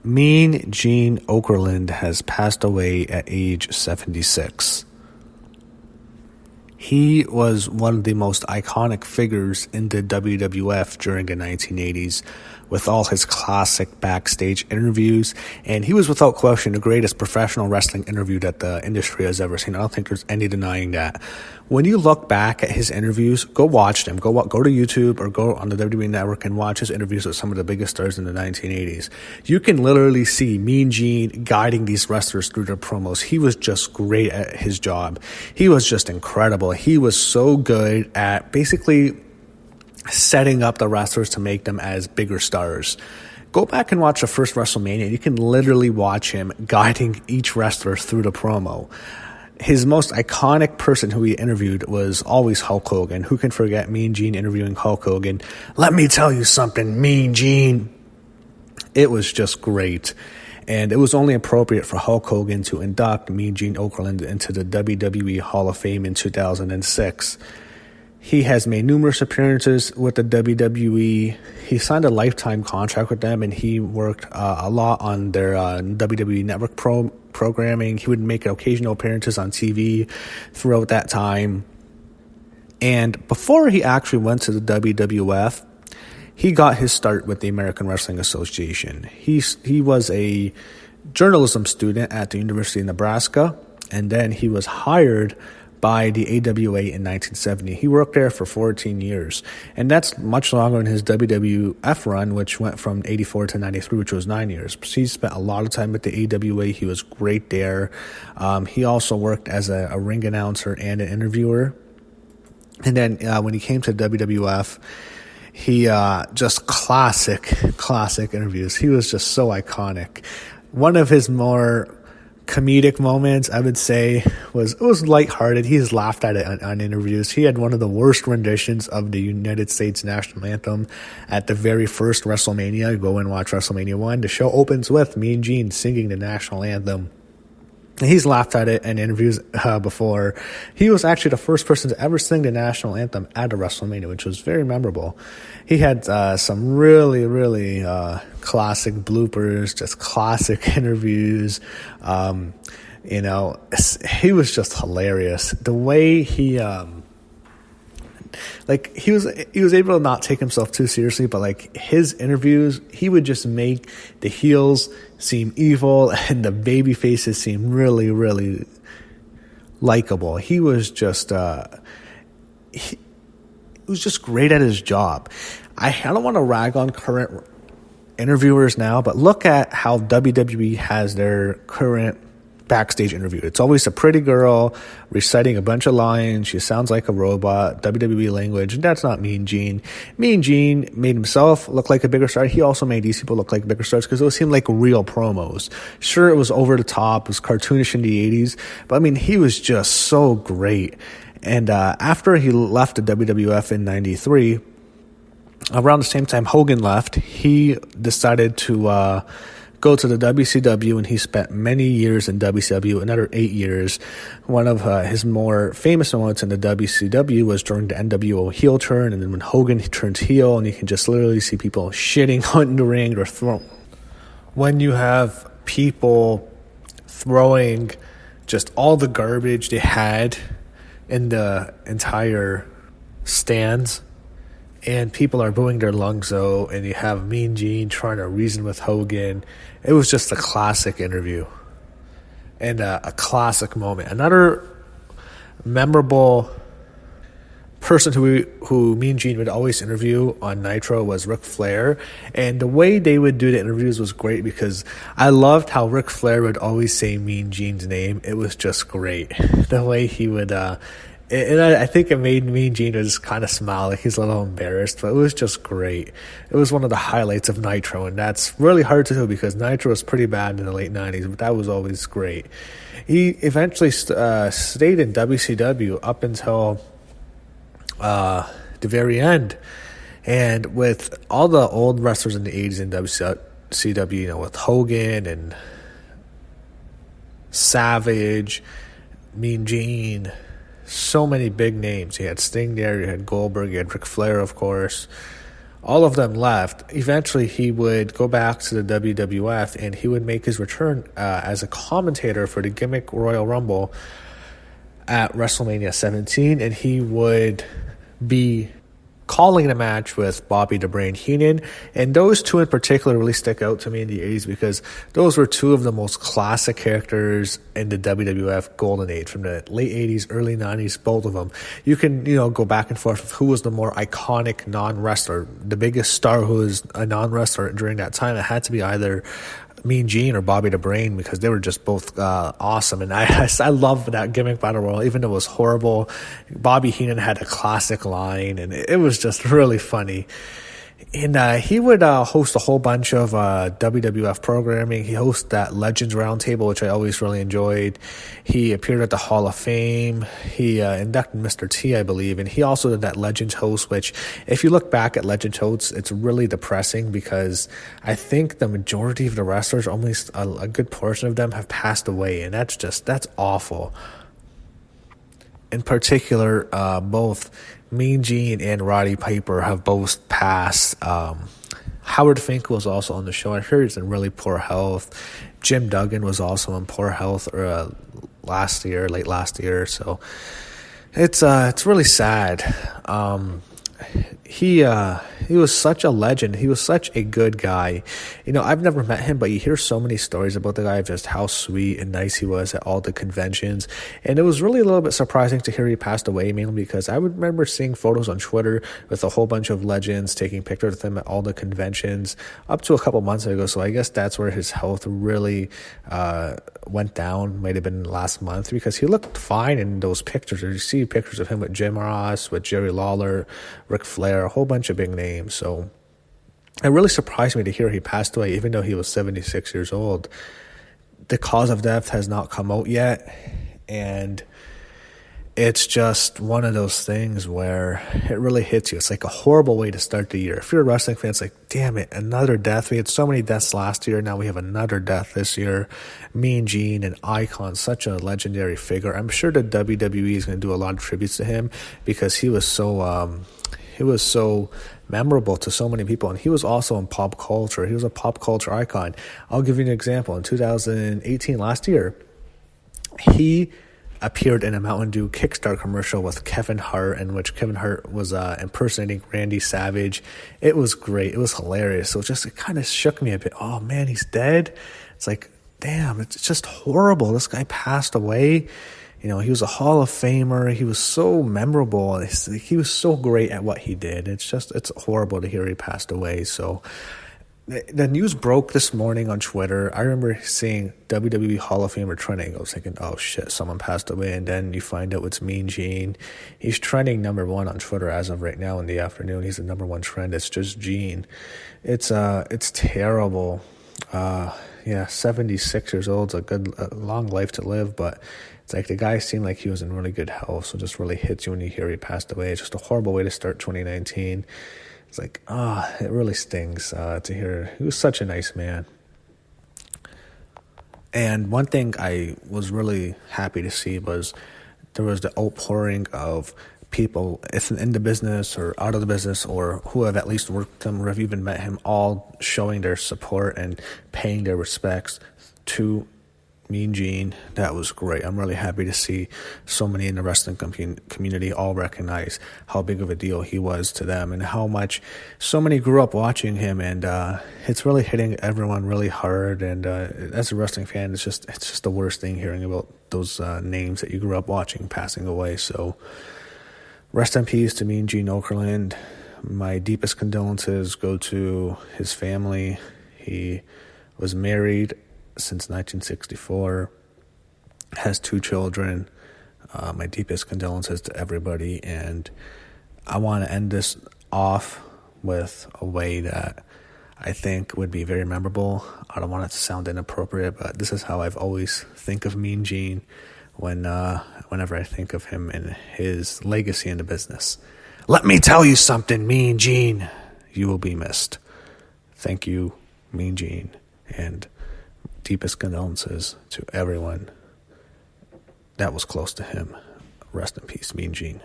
Mean Gene Okerlund has passed away at age 76. He was one of the most iconic figures in the WWF during the 1980s, with all his classic backstage interviews, and he was without question the greatest professional wrestling interview that the industry has ever seen. I don't think there's any denying that. When you look back at his interviews, go watch them. Go to YouTube or go on the WWE Network and watch his interviews with some of the biggest stars in the 1980s. You can literally see Mean Gene guiding these wrestlers through their promos. He was just great at his job. He was just incredible. He was so good at basically setting up the wrestlers to make them as bigger stars. Go back and watch the first WrestleMania. You can literally watch him guiding each wrestler through the promo. His most iconic person who he interviewed was always Hulk Hogan. Who can forget Mean Gene interviewing Hulk Hogan? Let me tell you something, Mean Gene. It was just great. And it was only appropriate for Hulk Hogan to induct Mean Gene Okerlund into the WWE Hall of Fame in 2006. He has made numerous appearances with the WWE. He signed a lifetime contract with them, and he worked a lot on their WWE Network programming. He would make occasional appearances on TV throughout that time. And before he actually went to the WWF, he got his start with the American Wrestling Association. He was a journalism student at the University of Nebraska, and then he was hired by the AWA in 1970. He worked there for 14 years, and that's much longer than his WWF run, which went from 84 to 93, which was 9 years. So he spent a lot of time with the AWA. He was great there. He also worked as a ring announcer and an interviewer. And then when he came to WWF, he just classic interviews. He was just so iconic. One of his more comedic moments, I would say, was lighthearted. He's laughed at it on interviews. He had one of the worst renditions of the United States national anthem at the very first WrestleMania. Go and watch WrestleMania 1. The show opens with Mean Gene singing the national anthem. He's laughed at it in interviews before. He was actually the first person to ever sing the national anthem at a WrestleMania, which was very memorable. He had some really classic bloopers, just classic interviews. He was just hilarious. The way he he was able to not take himself too seriously, but his interviews, he would just make the heels seem evil and the baby faces seem really likable. He was just he was just great at his job. I don't want to rag on current interviewers now, but look at how WWE has their current backstage interview. It's always a pretty girl reciting a bunch of lines. She sounds like a robot, WWE language, and that's not Mean Gene. Mean Gene made himself look like a bigger star. He also made these people look like bigger stars because those seemed like real promos. Sure, it was over the top, it was cartoonish in the 80s, but he was just so great. And after he left the WWF in 93, around the same time Hogan left, he decided to go to the WCW, and he spent many years in WCW, another 8 years. One of his more famous moments in the WCW was during the NWO heel turn, and then when Hogan turns heel, and you can just literally see people shitting on the ring or throwing. When you have people throwing just all the garbage they had in the entire stands, and people are booing their lungs out, and you have Mean Gene trying to reason with Hogan. It was just a classic interview and a classic moment. Another memorable person who Mean Gene would always interview on Nitro was Ric Flair, and the way they would do the interviews was great because I loved how Ric Flair would always say Mean Gene's name. It was just great. The way he would and I think it made Mean Gene just kind of smile, like he's a little embarrassed, but it was just great. It was one of the highlights of Nitro, and that's really hard to do because Nitro was pretty bad in the late 90s, but that was always great. He eventually stayed in WCW up until the very end, and with all the old wrestlers in the 80s in WCW, with Hogan and Savage, Mean Gene, so many big names. You had Sting there, you had Goldberg, you had Ric Flair, of course. all of them left. Eventually, he would go back to the WWF, and he would make his return as a commentator for the Gimmick Royal Rumble at WrestleMania 17, and he would be calling the match with Bobby the Brain Heenan. And those two in particular really stick out to me in the 80s because those were two of the most classic characters in the WWF golden age from the late 80s, early 90s, both of them. You can, go back and forth with who was the more iconic non-wrestler. The biggest star who was a non-wrestler during that time, it had to be either Mean Gene or Bobby the Brain because they were just both awesome. And I love that Gimmick Battle Royal, even though it was horrible. Bobby Heenan had a classic line, and it was just really funny. And he would host a whole bunch of WWF programming. He hosted that Legends Roundtable, which I always really enjoyed. He appeared at the Hall of Fame. He inducted Mr. T, I believe. And he also did that Legends host, which if you look back at Legends hosts, it's really depressing because I think the majority of the wrestlers, almost a good portion of them, have passed away. And that's awful. In particular, both Mean Gene and Roddy Piper have both passed. Howard Fink was also on the show. I heard he's in really poor health. Jim Duggan was also in poor health late last year. So it's really sad. He was such a legend. He was such a good guy. I've never met him, but you hear so many stories about the guy of just how sweet and nice he was at all the conventions. And it was really a little bit surprising to hear he passed away, mainly because I would remember seeing photos on Twitter with a whole bunch of legends taking pictures with him at all the conventions up to a couple months ago. So I guess that's where his health really went down. Might have been last month because he looked fine in those pictures. You see pictures of him with Jim Ross, with Jerry Lawler, Ric Flair, a whole bunch of big names. So it really surprised me to hear he passed away, even though he was 76 years old. The cause of death has not come out yet, and it's just one of those things where it really hits you. It's like a horrible way to start the year. If you're a wrestling fan, it's like, damn it, another death. We had so many deaths last year. Now we have another death this year. Mean Gene, an icon, such a legendary figure. I'm sure the WWE is going to do a lot of tributes to him because he was so memorable to so many people, and he was also in pop culture. He was a pop culture icon. I'll give you an example. In 2018, last year, he appeared in a Mountain Dew Kickstart commercial with Kevin Hart, in which Kevin Hart was impersonating Randy Savage. It was great. It was hilarious. So it kind of shook me a bit. Oh man, he's dead. It's like, damn, it's just horrible. This guy passed away. He was a Hall of Famer. He was so memorable. He was so great at what he did. It's horrible to hear he passed away. So the news broke this morning on Twitter. I remember seeing WWE Hall of Famer trending. I was thinking, oh shit, someone passed away. And then you find out it's Mean Gene. He's trending number one on Twitter as of right now in the afternoon. He's the number one trend. It's just Gene. It's terrible. 76 years old. It's a long life to live, but it's like the guy seemed like he was in really good health, so it just really hits you when you hear he passed away. It's just a horrible way to start 2019. It's like, it really stings to hear. He was such a nice man. And one thing I was really happy to see was there was the outpouring of people, if in the business or out of the business, or who have at least worked with him or have even met him, all showing their support and paying their respects to Mean Gene. That was great. I'm really happy to see so many in the wrestling community all recognize how big of a deal he was to them and how much so many grew up watching him, and it's really hitting everyone really hard. And as a wrestling fan, it's just the worst thing hearing about those names that you grew up watching passing away. So rest in peace to Mean Gene Okerlund. My deepest condolences go to his family. He was married since 1964, has 2 children. My deepest condolences to everybody, and I want to end this off with a way that I think would be very memorable. I don't want it to sound inappropriate, but this is how I've always think of Mean Gene whenever I think of him and his legacy in the business. Let me tell you something, Mean Gene. You will be missed. Thank you, Mean Gene, and deepest condolences to everyone that was close to him. Rest in peace, Mean Gene.